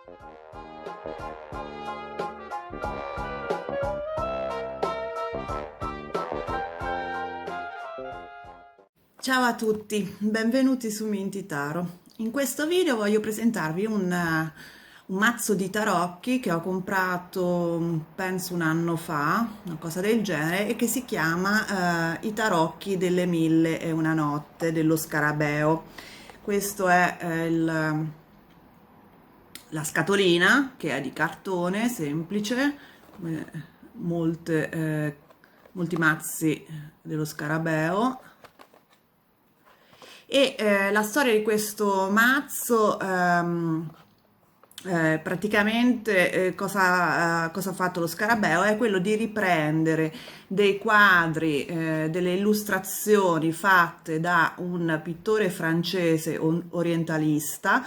Ciao a tutti, benvenuti su Minty Taro. In questo video voglio presentarvi un mazzo di tarocchi che ho comprato penso un anno fa, una cosa del genere, e che si chiama I tarocchi delle mille e una notte dello Scarabeo. Questo è la scatolina, che è di cartone semplice, come molti mazzi dello Scarabeo. E la storia di questo mazzo, praticamente cosa ha fatto lo Scarabeo è quello di riprendere dei quadri, delle illustrazioni fatte da un pittore francese orientalista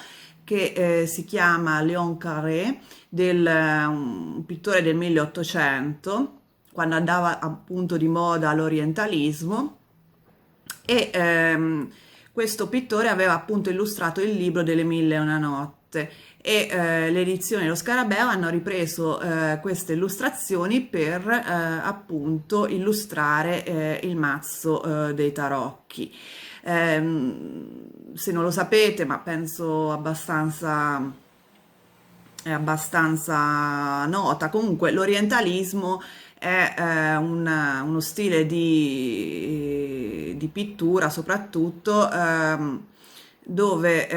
che si chiama Léon Carré, un pittore del 1800, quando andava appunto di moda l'orientalismo. E questo pittore aveva appunto illustrato il libro delle mille e una notte e le edizioni dello Scarabeo hanno ripreso queste illustrazioni per appunto illustrare il mazzo dei tarocchi. Se non lo sapete, ma penso è abbastanza nota. Comunque l'orientalismo è uno stile di pittura soprattutto dove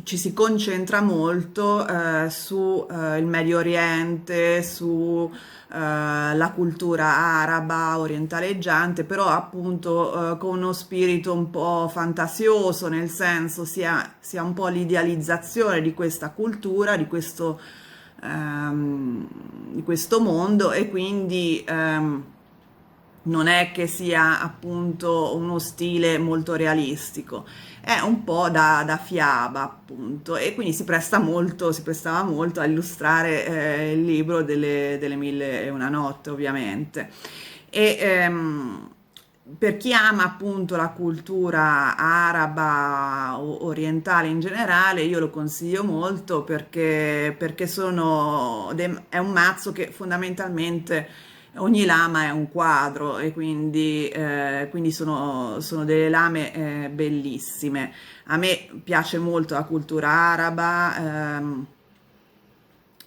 ci si concentra molto su il Medio Oriente, su la cultura araba, orientaleggiante, però appunto con uno spirito un po' fantasioso, nel senso sia un po' l'idealizzazione di questa cultura, di questo mondo, e quindi non è che sia appunto uno stile molto realistico, è un po' da fiaba appunto, e quindi si prestava molto a illustrare il libro delle mille e una notte ovviamente. E per chi ama appunto la cultura araba o orientale in generale, io lo consiglio molto perché è un mazzo che fondamentalmente ogni lama è un quadro e quindi sono delle lame bellissime. A me piace molto la cultura araba,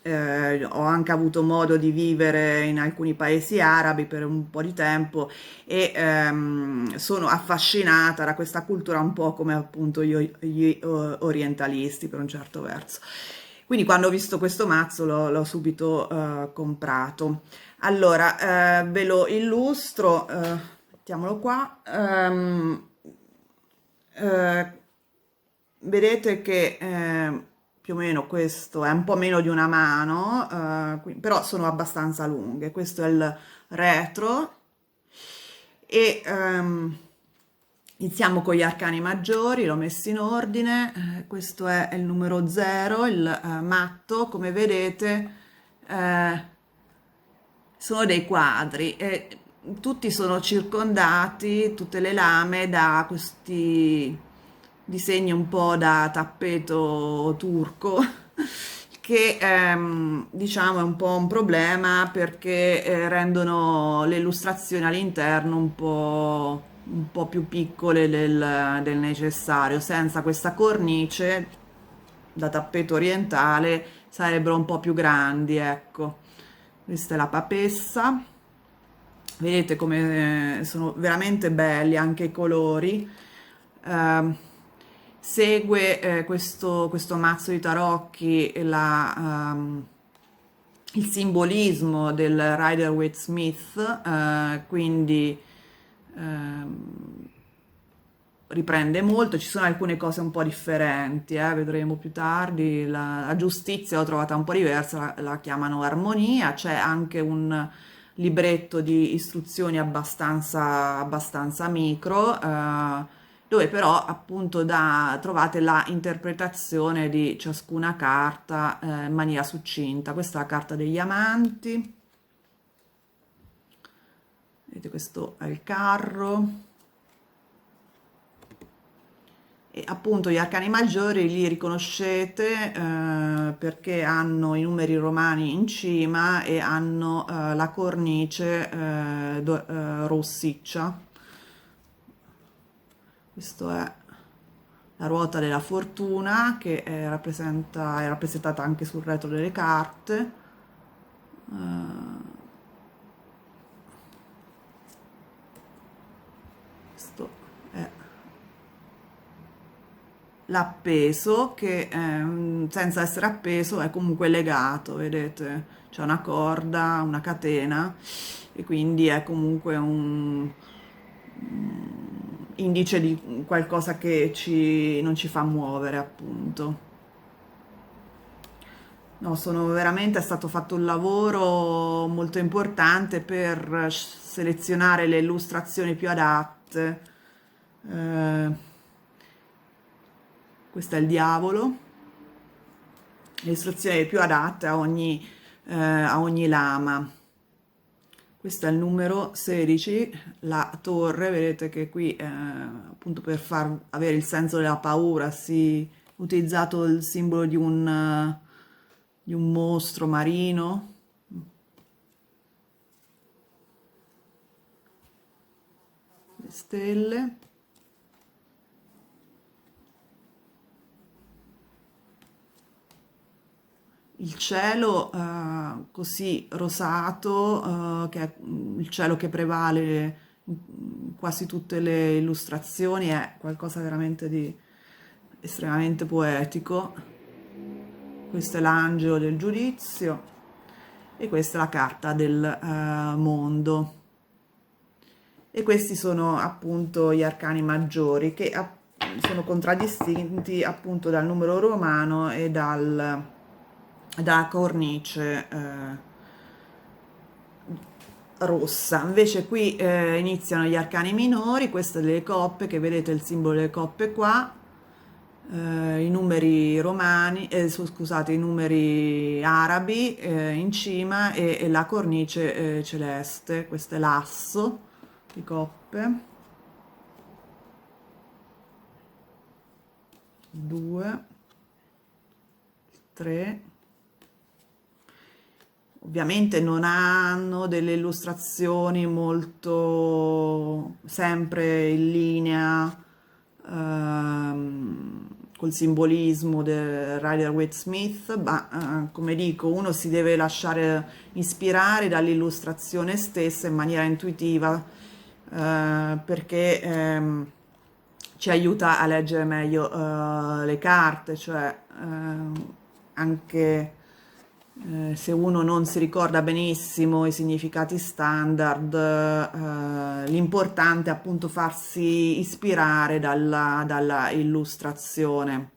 ho anche avuto modo di vivere in alcuni paesi arabi per un po' di tempo e sono affascinata da questa cultura un po' come appunto gli orientalisti per un certo verso. Quindi quando ho visto questo mazzo l'ho subito comprato. Allora, ve lo illustro, mettiamolo qua. Eh, Vedete che più o meno questo è un po' meno di una mano, però sono abbastanza lunghe. Questo è il retro e iniziamo con gli arcani maggiori, l'ho messo in ordine. Questo è il numero 0, il matto, come vedete. Sono dei quadri e tutti sono circondati, tutte le lame, da questi disegni un po' da tappeto turco, che diciamo è un po' un problema perché rendono le illustrazioni all'interno un po' più piccole del necessario. Senza questa cornice da tappeto orientale sarebbero un po' più grandi, ecco. Questa è la papessa, vedete come sono veramente belli anche i colori. Eh, Segue questo mazzo di tarocchi il simbolismo del Rider-Waite-Smith, quindi riprende molto. Ci sono alcune cose un po' differenti, vedremo più tardi. La giustizia l'ho trovata un po' diversa, la chiamano armonia. C'è anche un libretto di istruzioni abbastanza micro, dove però appunto trovate la interpretazione di ciascuna carta in maniera succinta. Questa è la carta degli amanti, vedete, questo è il carro. E appunto gli arcani maggiori li riconoscete perché hanno i numeri romani in cima e hanno la cornice rossiccia. Questo è la ruota della fortuna che è rappresentata anche sul retro delle carte. Questo è l'appeso che senza essere appeso è comunque legato, vedete? C'è una corda, una catena e quindi è comunque un indice di qualcosa che non ci fa muovere, appunto. No, è stato fatto un lavoro molto importante per selezionare le illustrazioni più adatte. Eh, Questo è il diavolo, le istruzioni più adatte a ogni lama. Questo è il numero 16, la torre, vedete che qui appunto per far avere il senso della paura si è utilizzato il simbolo di un mostro marino. Le stelle. Il cielo così rosato, che è il cielo che prevale in quasi tutte le illustrazioni, è qualcosa veramente di estremamente poetico. Questo è l'angelo del giudizio e questa è la carta del mondo. E questi sono appunto gli arcani maggiori che sono contraddistinti appunto dal numero romano e dalla cornice rossa. Invece qui iniziano gli arcani minori, queste delle coppe, che vedete il simbolo delle coppe qua, i numeri romani, scusate, i numeri arabi in cima e la cornice celeste. Questo è l'asso di coppe, 2, 3. Ovviamente non hanno delle illustrazioni molto sempre in linea col simbolismo del Rider-Waite-Smith, ma come dico, uno si deve lasciare ispirare dall'illustrazione stessa in maniera intuitiva perché ci aiuta a leggere meglio le carte, cioè anche se uno non si ricorda benissimo i significati standard, l'importante è appunto farsi ispirare dalla illustrazione.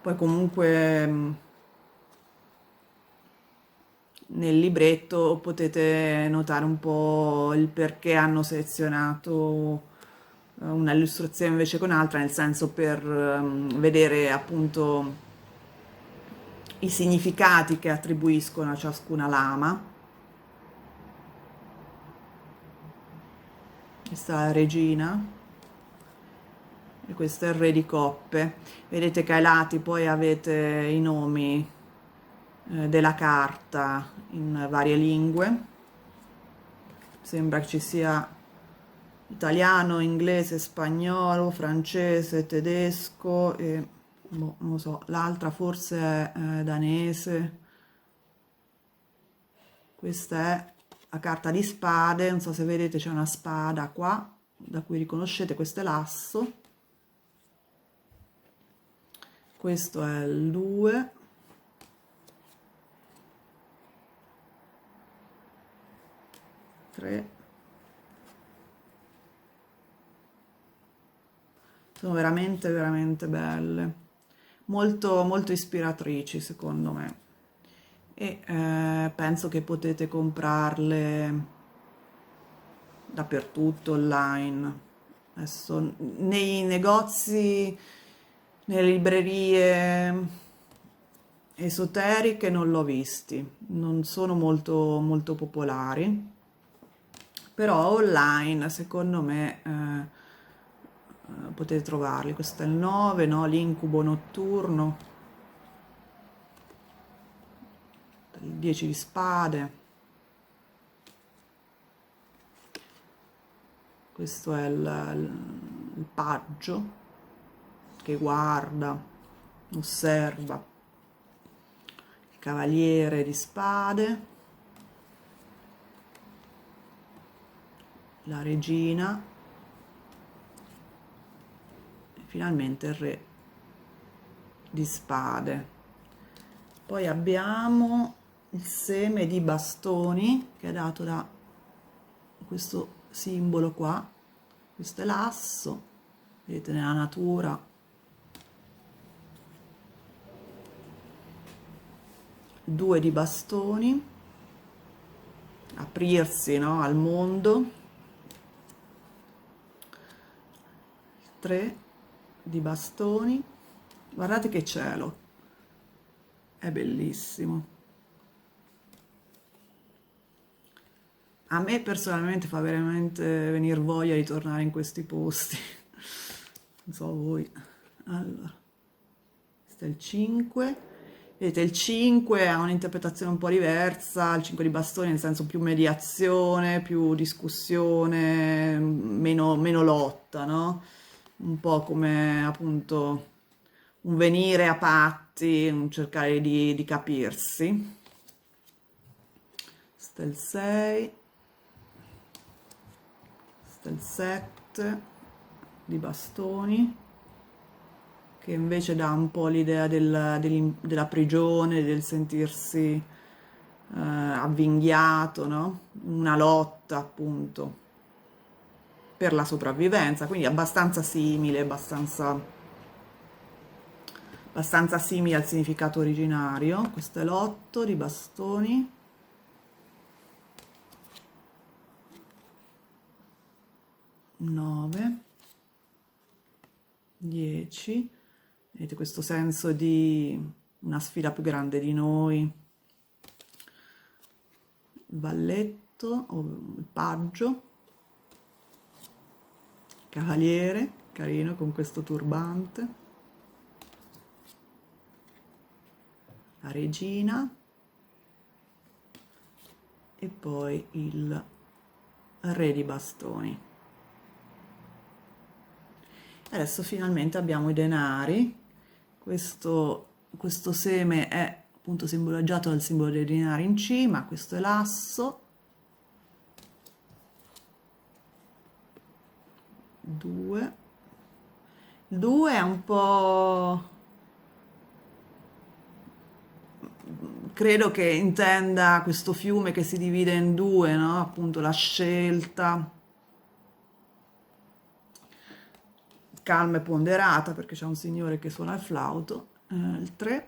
Poi comunque nel libretto potete notare un po' il perché hanno selezionato una illustrazione invece che un'altra, nel senso per vedere appunto i significati che attribuiscono a ciascuna lama. Questa è la regina e questo è il re di coppe. Vedete che ai lati poi avete i nomi della carta in varie lingue. Sembra che ci sia italiano, inglese, spagnolo, francese, tedesco e boh, non lo so, l'altra forse è danese. Questa è la carta di spade, non so se vedete c'è una spada qua, da cui riconoscete, questo è l'asso. Questo è il 2. Sono veramente veramente belle, molto molto ispiratrici secondo me e penso che potete comprarle dappertutto online. Adesso nei negozi, nelle librerie esoteriche non l'ho visti, non sono molto molto popolari. però online secondo me potete trovarli. Questo è il 9, no? L'incubo notturno, il 10 di spade, questo è il paggio che guarda, osserva, il cavaliere di spade, la regina e finalmente il re di spade. Poi abbiamo il seme di bastoni che è dato da questo simbolo qua, questo è l'asso, vedete nella natura, il 2 di bastoni, aprirsi, no, al mondo, il 3 di bastoni, guardate che cielo, è bellissimo. A me personalmente fa veramente venire voglia di tornare in questi posti. Non so voi. Allora, questo è il 5. Vedete, il 5 ha un'interpretazione un po' diversa, il 5 di bastoni nel senso più mediazione, più discussione, meno lotta, no? Un po' come appunto un venire a patti, un cercare di capirsi. Questo è il 6. Il 7 di bastoni che invece dà un po' l'idea della prigione, del sentirsi avvinghiato, no? Una lotta appunto per la sopravvivenza, quindi abbastanza simile, abbastanza simile al significato originario. Questo è l'8 di bastoni, 9, 10, vedete questo senso di una sfida più grande di noi, il valletto o il paggio, cavaliere, carino con questo turbante, la regina e poi il re di bastoni. Adesso finalmente abbiamo i denari. Questo seme è appunto simboleggiato dal simbolo dei denari in cima, questo è l'asso, 2. Il 2 è un po', credo che intenda questo fiume che si divide in due, no? Appunto la scelta, calma e ponderata, perché c'è un signore che suona il flauto. Il 3,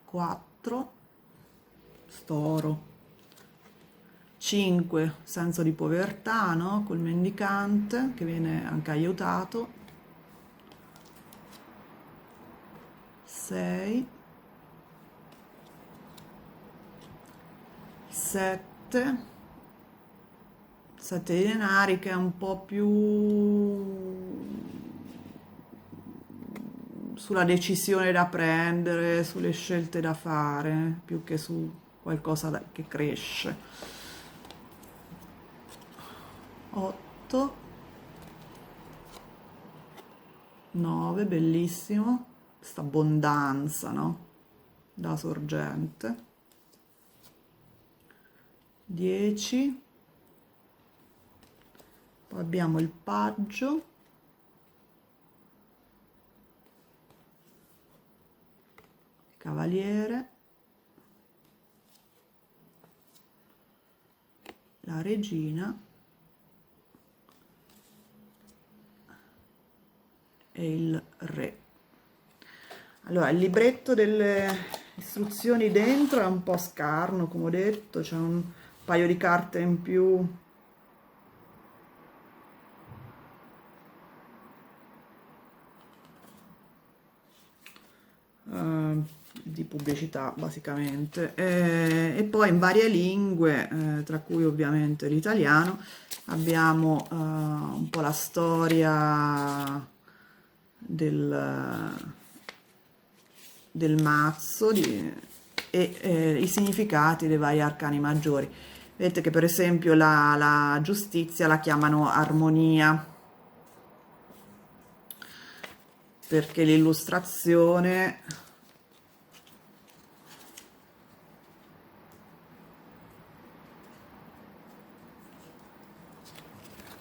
4, storo, 5, senso di povertà, no? Col mendicante che viene anche aiutato, 6, 7, 7 di denari che è un po' più sulla decisione da prendere, sulle scelte da fare, più che su qualcosa che cresce. 8, 9, bellissimo, questa abbondanza, no? Da sorgente. 10, poi abbiamo il paggio, cavaliere, la regina e il re. Allora, il libretto delle istruzioni dentro è un po' scarno, come ho detto, c'è un paio di carte in più. di pubblicità basicamente. E poi in varie lingue, tra cui ovviamente l'italiano, abbiamo un po' la storia del, del mazzo e i significati dei vari arcani maggiori. Vedete che per esempio la giustizia la chiamano armonia, perché l'illustrazione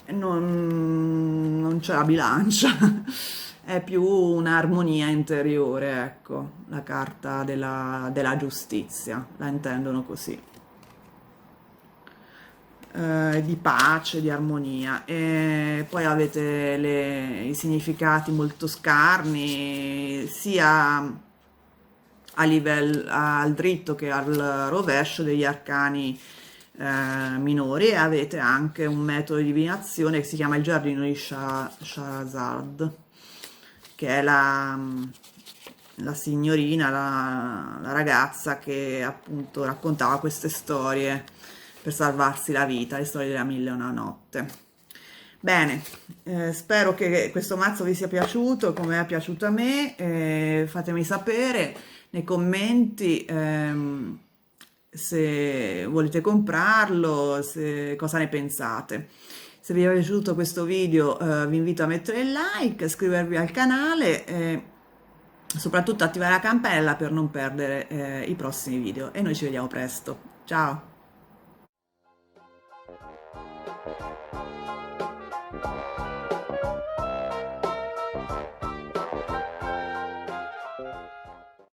non c'è la bilancia, è più un'armonia interiore, ecco, la carta della giustizia, la intendono così, di pace, di armonia. E poi avete i significati molto scarni, sia a livello al dritto che al rovescio degli arcani minori, e avete anche un metodo di divinazione che si chiama il giardino di Shahrazad, che è la signorina, la ragazza che appunto raccontava queste storie per salvarsi la vita, le storie della Mille e una notte. Bene, spero che questo mazzo vi sia piaciuto come è piaciuto a me, fatemi sapere nei commenti se volete comprarlo, cosa ne pensate. Se vi è piaciuto questo video vi invito a mettere il like, iscrivervi al canale e soprattutto attivare la campanella per non perdere i prossimi video e noi ci vediamo presto. Ciao!